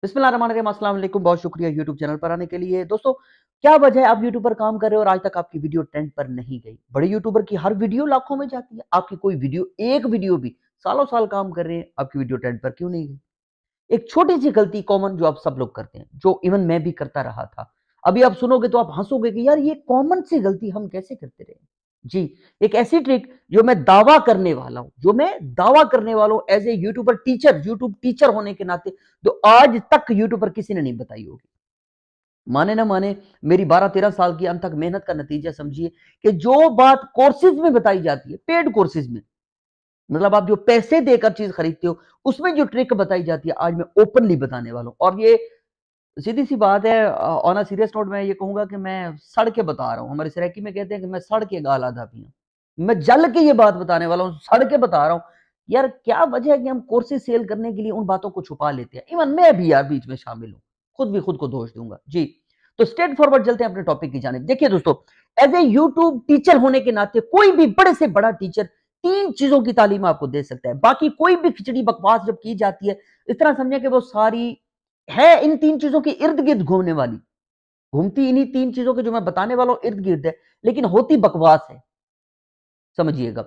बिस्मिल्लाहिर्रहमानिर्रहीम, अस्सलाम वालेकुम। बहुत शुक्रिया यूट्यूब चैनल पर आने के लिए। दोस्तों, क्या वजह है आप यूट्यूब पर काम कर रहे हो और आज तक आपकी वीडियो ट्रेंड पर नहीं गई? बड़े यूट्यूबर की हर वीडियो लाखों में जाती है, आपकी कोई वीडियो, एक वीडियो भी सालों साल काम कर रहे हैं, आपकी वीडियो ट्रेंड पर क्यों नहीं गई? एक छोटी सी गलती कॉमन जो आप सब लोग करते हैं, जो इवन मैं भी करता रहा था। अभी आप सुनोगे तो आप हंसोगे कि यार ये कॉमन सी गलती हम कैसे करते रहे। जी, एक ऐसी ट्रिक जो मैं दावा करने वाला हूं, as a YouTuber teacher, YouTube teacher होने के नाते, तो आज तक यूट्यूब पर किसी ने नहीं बताई होगी। माने ना माने, मेरी 12-13 साल की अनथक मेहनत का नतीजा समझिए कि जो बात कोर्सेज में बताई जाती है, पेड कोर्सेज में, मतलब आप जो पैसे देकर चीज खरीदते हो, उसमें जो ट्रिक बताई जाती है, आज मैं ओपनली बताने वाला हूं। और ये सीधी सी बात है, ऑन अ सीरियस नोट मैं ये कहूंगा कि मैं सड़ के बता रहा हूं। हमारे सरायकी में कहते हैं कि मैं सड़ के गाल आधा पिया। मैं जल के ये बात बताने वाला हूं, सड़ के बता रहा हूं। यार क्या वजह है कि हम कोर्सेज सेल करने के लिए उन बातों को छुपा लेते हैं। इवन मैं भी यार बीच में शामिल हूं, खुद भी खुद को दोष दूंगा। जी, तो स्ट्रेट फॉरवर्ड चलते हैं अपने टॉपिक की जानिब। देखिए दोस्तों, एज ए यूट्यूब टीचर होने के नाते कोई भी बड़े से बड़ा टीचर तीन चीजों की तालीम आपको दे सकता है। बाकी कोई भी खिचड़ी बकवास जब की जाती है, इस तरह समझे कि वो सारी है इन तीन चीजों के इर्द गिर्द घूमने वाली, घूमती इन्हीं तीन चीजों के जो मैं बताने वाला हूं इर्द गिर्द है, लेकिन होती बकवास है। समझिएगा,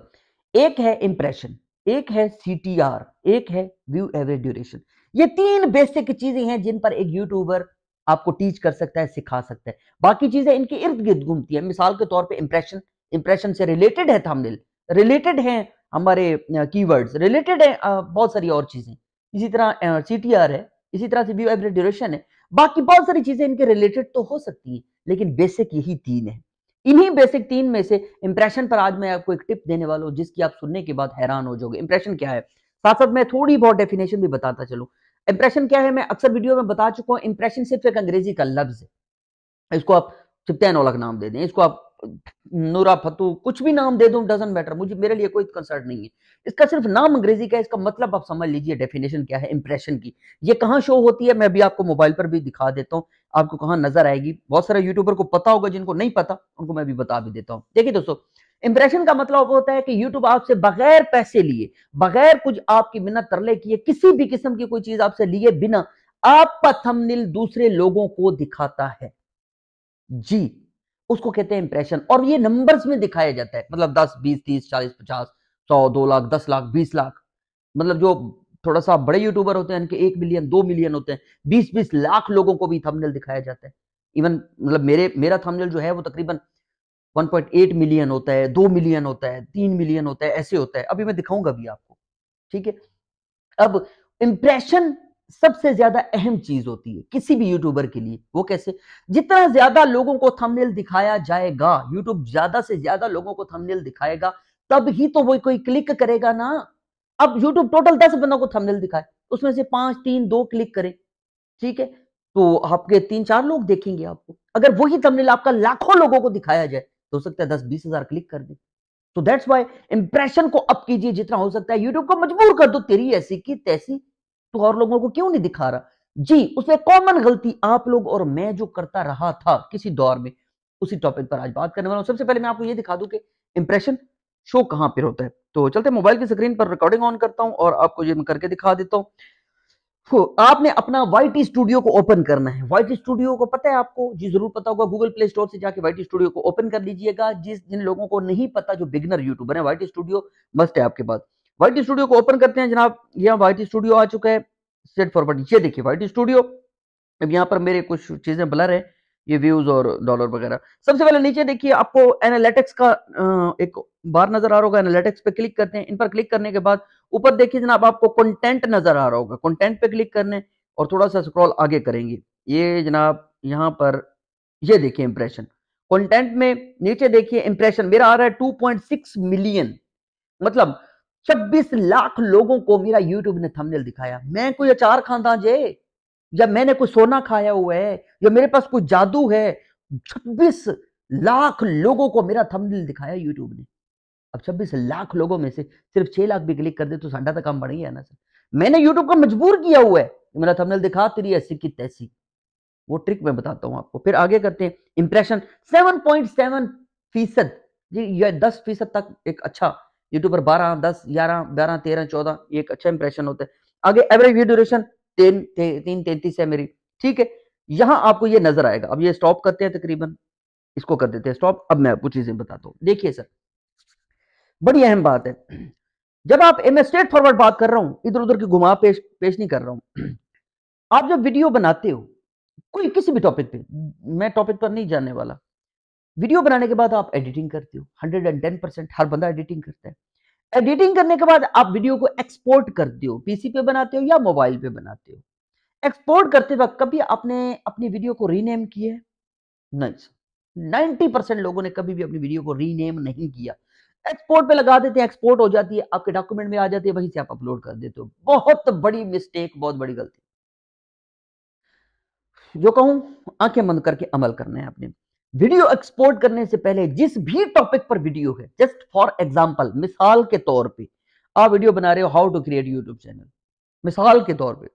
एक है इंप्रेशन, एक है सीटीआर, एक है व्यू एवरेज ड्यूरेशन। ये तीन बेसिक चीजें हैं जिन पर एक यूट्यूबर आपको टीच कर सकता है, सिखा सकता है। बाकी चीजें इनके इर्द गिर्द घूमती है। मिसाल के तौर पे इंप्रेशन, इंप्रेशन से रिलेटेड है थंबनेल, रिलेटेड है हमारे कीवर्ड्स, रिलेटेड है बहुत सारी और चीजें। इसी तरह सीटीआर है, इसी तरह से व्यू एवरेज ड्यूरेशन है। बाकी बहुत सारी चीजें इनके रिलेटेड तो हो सकती है, लेकिन बेसिक यही तीन है। इन्हीं बेसिक तीन में से इंप्रेशन पर आज मैं आपको एक टिप देने वाला हूं, जिसकी आप सुनने के बाद हैरान हो जाओगे। इंप्रेशन क्या है, साथ साथ मैं थोड़ी बहुत डेफिनेशन भी बताता चलूं। इंप्रेशन क्या है, मैं अक्सर वीडियो में बता चुका हूं। इंप्रेशन सिर्फ एक अंग्रेजी का लफ्ज है। इसको आप चिप्तैन औलक नाम दे दें, इसको आप नूरा फतू कुछ भी नाम दे दूं, डजंट मैटर, मुझे मेरे लिए कोई कंसर्न नहीं है। इसका सिर्फ नाम अंग्रेजी का है, इसका मतलब आप समझ लीजिए। डेफिनेशन क्या है इंप्रेशन की, ये कहां शो होती है, मैं भी आपको मोबाइल पर भी दिखा देता हूं, आपको कहां नजर आएगी। बहुत सारे यूट्यूबर को पता होगा, जिनको नहीं पता उनको मैं भी बता भी देता हूं। देखिए दोस्तों, इंप्रेशन का मतलब होता है कि यूट्यूब आपसे बगैर पैसे लिए, बगैर कुछ आपकी मिन्नत तरले किए, किसी भी किस्म की कोई चीज आपसे लिए बिना आपका थंबनेल दूसरे लोगों को दिखाता है। जी, उसको कहते हैं इंप्रेशन। और ये नंबर्स में दिखाया जाता है, मतलब 10, 20, 30, 40, 50, 100, 2 लाख, 10 लाख, 20 लाख। मतलब जो थोड़ा सा बड़े यूट्यूबर होते हैं, इनके 1 मिलियन, 2 मिलियन होते हैं, 20-20 लाख लोगों को भी थंबनेल दिखाया जाता है। इवन मतलब मेरा थंबनेल जो है वो तकरीबन 1.8 मिलियन होता है, 2 मिलियन होता है, 3 मिलियन होता है, ऐसे होता है। अभी मैं दिखाऊंगा भी आपको, ठीक है। अब इंप्रेशन सबसे ज्यादा अहम चीज होती है किसी भी यूट्यूबर के लिए। वो कैसे? जितना ज्यादा लोगों को थंबनेल दिखाया जाएगा, यूट्यूब ज्यादा से ज्यादा लोगों को थंबनेल दिखाएगा, तब ही तो वो कोई क्लिक करेगा ना। अब यूट्यूब टोटल 10 बंदों को थंबनेल दिखाए, उसमें से 5, 3, 2 क्लिक करें, ठीक है, तो आपके 3-4 लोग देखेंगे आपको। अगर वही थंबनेल आपका लाखों लोगों को दिखाया जाए, तो हो सकता है 10-20 हजार क्लिक कर दे। तो दैट्स वाई इंप्रेशन को अप कीजिए जितना हो सकता है। यूट्यूब को मजबूर कर दो, तेरी ऐसी की तैसी, तो और लोगों को क्यों नहीं दिखा रहा। जी, उसमें कॉमन गलती आप लोग और मैं जो करता रहा था किसी दौर में, उसी टॉपिक पर आज बात करने वाला हूं। सबसे पहले मैं आपको ये दिखा दूं कि इंप्रेशन शो कहां पर होता है। तो चलते मोबाइल की स्क्रीन पर रिकॉर्डिंग ऑन करता हूं और आपको ये मैं करके दिखा देता हूं। तो आपने अपना वाईटी स्टूडियो को ओपन करना है। वाईटी स्टूडियो को पता है आपको? जी जरूर पता होगा। गूगल प्ले स्टोर से जाके वाईटी स्टूडियो को ओपन कर लीजिएगा। जिन लोगों को नहीं पता, जो बिगनर यूट्यूबर है, वाईटी स्टूडियो मस्ट है आपके पास। वाईटी स्टूडियो को ओपन करते हैं जनाब। यहाँ वाईटी स्टूडियो आ चुका है, स्ट्रेट फॉरवर्ड। ये देखिए वाईटी स्टूडियो। अब यहाँ पर मेरे कुछ चीजें ब्लर है, ये व्यूज और डॉलर वगैरह। सबसे पहले नीचे देखिए आपको एनालिटिक्स का एक बार नजर आ रहा होगा। एनालिटिक्स पे क्लिक करते हैं। इन पर क्लिक करने के बाद ऊपर देखिए जनाब आपको कंटेंट नजर आ रहा होगा। कंटेंट पे क्लिक करने और थोड़ा सा स्क्रॉल आगे करेंगे, ये जनाब यहाँ पर ये देखिए इंप्रेशन। कंटेंट में नीचे देखिए इंप्रेशन मेरा आ रहा है 2.6 मिलियन। मतलब 26 लाख लोगों को मेरा यूट्यूब ने थंबनेल दिखाया। मैं कोई अचार खांदा जे, या मैंने कोई सोना खाया हुआ है, या मेरे पास कोई जादू है? 26 लाख लोगों को मेरा थंबनेल दिखाया यूट्यूब ने। अब 26 लाख लोगों में से सिर्फ 6 लाख भी क्लिक कर दे तो साडा तो काम बढ़ गया ना सर। मैंने यूट्यूब को मजबूर किया हुआ है कि मेरा थंबनेल दिखा, तेरी ऐसी की तैसी। वो ट्रिक मैं बताता हूं आपको। फिर आगे करते हैं। इंप्रेशन 7.7%। जी, ये 10% तक एक अच्छा यूट्यूबर, 12, 10, 11, 12, 13, 14, ये एक अच्छा इंप्रेशन होता है। आगे एवरेज व्यू ड्यूरेशन 3:33 है मेरी, ठीक है। यहां आपको ये नजर आएगा। अब ये स्टॉप करते हैं, तकरीबन इसको कर देते हैं स्टॉप। अब मैं आपको चीजें बताता हूं। देखिए सर, बड़ी अहम बात है। जब आप मैं स्ट्रेट फॉरवर्ड बात कर रहा हूं, इधर उधर की घुमा पेश पेश नहीं कर रहा हूं। आप जब वीडियो बनाते हो कोई किसी भी टॉपिक पे, मैं टॉपिक पर नहीं जानने वाला, वीडियो बनाने के बाद आप एडिटिंग करते हो। 110% हर बंदा एडिटिंग करता है। एडिटिंग करने के बाद आप वीडियो को एक्सपोर्ट करते हो, पीसी पे बनाते हो या मोबाइल पे बनाते हो। एक्सपोर्ट करते वक्त कभी आपने अपनी वीडियो को रीनेम किया है? नहीं सर। 90% लोगों ने कभी भी अपनी वीडियो को रीनेम नहीं किया। एक्सपोर्ट पे लगा देते हैं, एक्सपोर्ट हो जाती है, आपके डॉक्यूमेंट में आ जाती है, वहीं से आप अपलोड कर देते हो। बहुत बड़ी मिस्टेक, बहुत बड़ी गलती। जो कहूं, आंखें बंद करके अमल करना है आपने। वीडियो एक्सपोर्ट करने से पहले जिस भी टॉपिक पर वीडियो है, जस्ट फॉर एग्जांपल, मिसाल के तौर पे आप वीडियो बना रहे हो how to create YouTube channel, मिसाल के तौर पे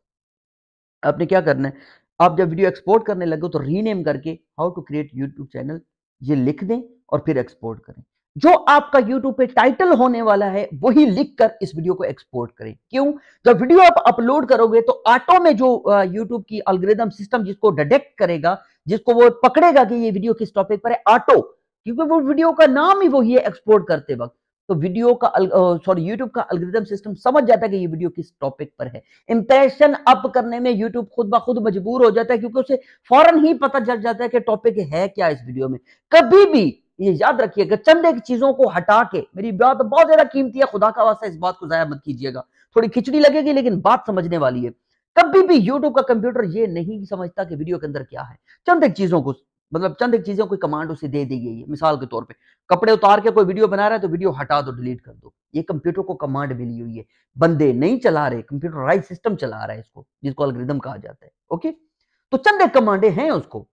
आपने क्या करना है, आप जब वीडियो एक्सपोर्ट करने लगे तो रीनेम करके how to create YouTube channel ये लिख दें और फिर एक्सपोर्ट करें। जो आपका यूट्यूब पे टाइटल होने वाला है वही लिखकर इस वीडियो को एक्सपोर्ट करें। क्यों? जब वीडियो आप अपलोड करोगे तो ऑटो में जो यूट्यूब की एल्गोरिथम सिस्टम जिसको डिटेक्ट करेगा, जिसको वो पकड़ेगा कि ये वीडियो किस टॉपिक पर है, ऑटो, क्योंकि वो वीडियो का नाम ही वही है एक्सपोर्ट करते वक्त। तो वीडियो का यूट्यूब का एल्गोरिथम सिस्टम समझ जाता है कि ये वीडियो किस टॉपिक पर है। इंप्रेशन अप करने में यूट्यूब खुद ब खुद मजबूर हो जाता है, क्योंकि उसे फौरन ही पता चल जाता है कि टॉपिक है क्या इस वीडियो में। कभी भी ये याद रखिएगा, चंद एक चीजों को हटा के, मेरी बात बहुत ज्यादा कीमती है, खुदा का वास्ता इस बात को जाया मत कीजिएगा। थोड़ी खिचड़ी लगेगी लेकिन बात समझने वाली है। कभी भी यूट्यूब का कंप्यूटर ये नहीं समझता कि वीडियो के अंदर क्या है। चंद एक चीजों को, मतलब चंद एक चीजों की कमांड उसे दे दी गई है। मिसाल के तौर पे कपड़े उतार के कोई वीडियो बना रहा है तो वीडियो हटा दो, डिलीट कर दो। ये कंप्यूटर को कमांड मिली हुई है, बंदे नहीं चला रहे, कंप्यूटराइज सिस्टम चला रहा है इसको, जिसको एल्गोरिथम कहा जाता है। ओके, तो चंद एक कमांडे हैं उसको,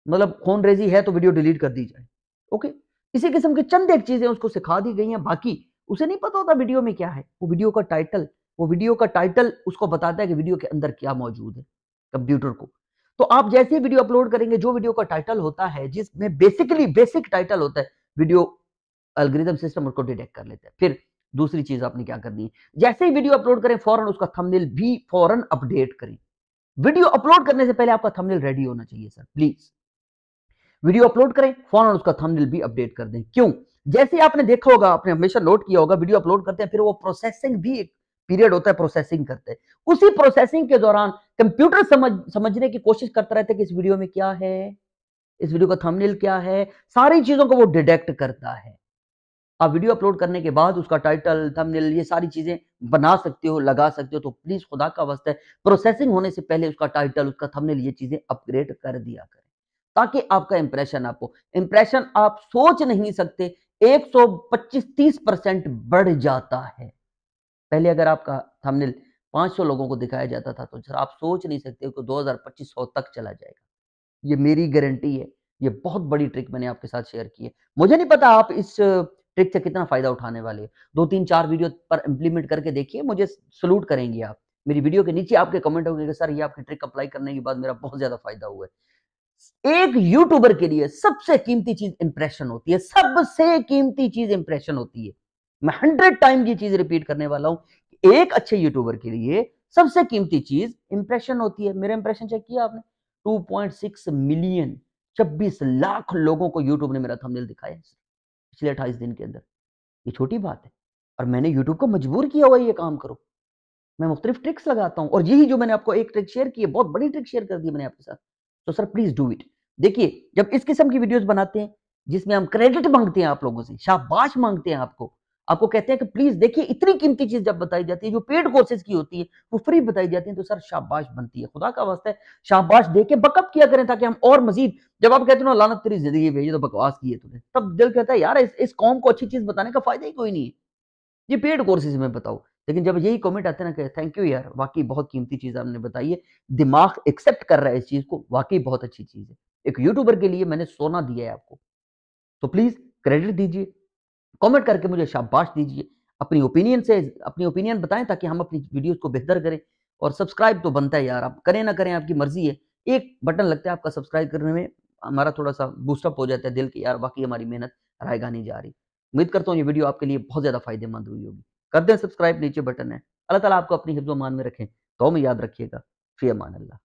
मतलब खून रेजी है तो वीडियो डिलीट कर दी जाए। ओके, इसी किस्म की चंद एक चीजें उसको सिखा दी गई हैं। बाकी उसे नहीं पता होता वीडियो में क्या है। वो वीडियो का टाइटल उसको बताता है कि वीडियो के अंदर क्या मौजूद है, कंप्यूटर को। तो आप जैसे ही वीडियो अपलोड करेंगे, जो वीडियो का टाइटल होता है, जिसमें बेसिकली बेसिक टाइटल होता है, वीडियो एल्गोरिथम सिस्टम उसको डिटेक्ट कर लेता है। फिर दूसरी चीज आपने क्या करनी है, जैसे ही वीडियो अपलोड करें फौरन उसका थंबनेल भी फौरन अपडेट करें। वीडियो अपलोड करने से पहले आपका थंबनेल रेडी होना चाहिए सर, प्लीज। वीडियो अपलोड करें फौरन उसका थंबनेल भी अपडेट कर दें। क्यों? जैसे आपने देखा होगा, आपने हमेशा नोट किया होगा, वीडियो अपलोड करते हैं फिर वो प्रोसेसिंग भी एक पीरियड होता है, प्रोसेसिंग करते हैं। उसी प्रोसेसिंग के दौरान कंप्यूटर समझने की कोशिश करता रहता है कि इस वीडियो में क्या है, इस वीडियो का थंबनेल क्या है, सारी चीजों को वो डिटेक्ट करता है। आप वीडियो अपलोड करने के बाद उसका टाइटल, थंबनेल, ये सारी चीजें बना सकते हो, लगा सकते हो। तो प्लीज खुदा का वास्ता है, प्रोसेसिंग होने से पहले उसका टाइटल, उसका थंबनेल, ये चीजें अपग्रेड कर दिया करें, ताकि आपका इंप्रेशन, आपको इंप्रेशन आप सोच नहीं सकते 125-30% बढ़ जाता है। पहले अगर आपका थंबनेल 500 लोगों को दिखाया जाता था, तो सर आप सोच नहीं सकते कि 2000-2500 तक चला जाएगा। ये मेरी गारंटी है। ये बहुत बड़ी ट्रिक मैंने आपके साथ शेयर की है। मुझे नहीं पता आप इस ट्रिक से कितना फ़ायदा उठाने वाले हो। 2-3-4 वीडियो पर इम्प्लीमेंट करके देखिए, मुझे सैल्यूट करेंगे आप। मेरी वीडियो के नीचे आपके कमेंट होंगे कि सर ये आपकी ट्रिक अप्लाई करने के बाद मेरा बहुत ज़्यादा फ़ायदा हुआ है। एक यूट्यूबर के लिए सबसे कीमती चीज़ इंप्रेशन होती है, सबसे कीमती चीज़ इंप्रेशन होती है। मैं 100 टाइम ये चीज़ रिपीट करने वाला हूँ। एक अच्छे यूट्यूबर के लिए सबसे कीमती चीज़ इंप्रेशन होती है। मेरा इंप्रेशन चेक किया आपने? 2.6 मिलियन, 26 लाख लोगों को यूट्यूब ने मेरा थंबनेल दिखाया है पिछले 28 दिन के अंदर। ये छोटी बात है, और मैंने यूट्यूब को मजबूर किया हुआ है ये काम करो। मैं मुख्तलिफ ट्रिक्स लगाता हूँ, और यही जो मैंने आपको एक ट्रिक शेयर की है, बहुत बड़ी ट्रिक शेयर कर दी मैंने आपके साथ। तो सर प्लीज डू इट। देखिए, जब इस किस्म की वीडियोस बनाते हैं जिसमें हम क्रेडिट मांगते हैं आप लोगों से, शाबाश मांगते हैं आपको, आपको कहते हैं कि प्लीज देखिए, इतनी कीमती चीज जब बताई जाती है, जो पेड कोर्सेज की होती है वो फ्री बताई जाती है, तो सर शाबाश बनती है। खुदा का वास्ता है, शाबाश दे के बकअप किया करें, ताकि हम और मजीद, जब आप कहते हो ना लानत तेरी जिंदगी पे, ये तो बकवास की है तूने, तब दिल कहता है यार इस कौम को अच्छी चीज बताने का फायदा ही कोई नहीं है, ये पेड कोर्सेज में बताओ। लेकिन जब यही कमेंट आते हैं ना कि थैंक यू यार, वाकई बहुत कीमती चीज आपने बताई है, दिमाग एक्सेप्ट कर रहा है इस चीज को, वाकई बहुत अच्छी चीज है। एक यूट्यूबर के लिए मैंने सोना दिया है आपको, तो प्लीज क्रेडिट दीजिए, कमेंट करके मुझे शाबाश दीजिए, अपनी ओपिनियन बताएं, ताकि हम अपनी वीडियोस को बेहतर करें। और सब्सक्राइब तो बनता है यार, आप करें ना करें आपकी मर्जी है। एक बटन लगता है आपका सब्सक्राइब करने में, हमारा थोड़ा सा बूस्टअप हो जाता है दिल की, यार वाकई हमारी मेहनत रायगा नहीं जा रही। उम्मीद करता हूँ ये वीडियो आपके लिए बहुत ज्यादा फायदेमंद हुई होगी। कर दें सब्सक्राइब, नीचे बटन है। अल्लाह ताला आपको अपनी हिफ्ज़-ओ-मान में रखें, तो में याद रखिएगा। फ़ी अमान अल्लाह।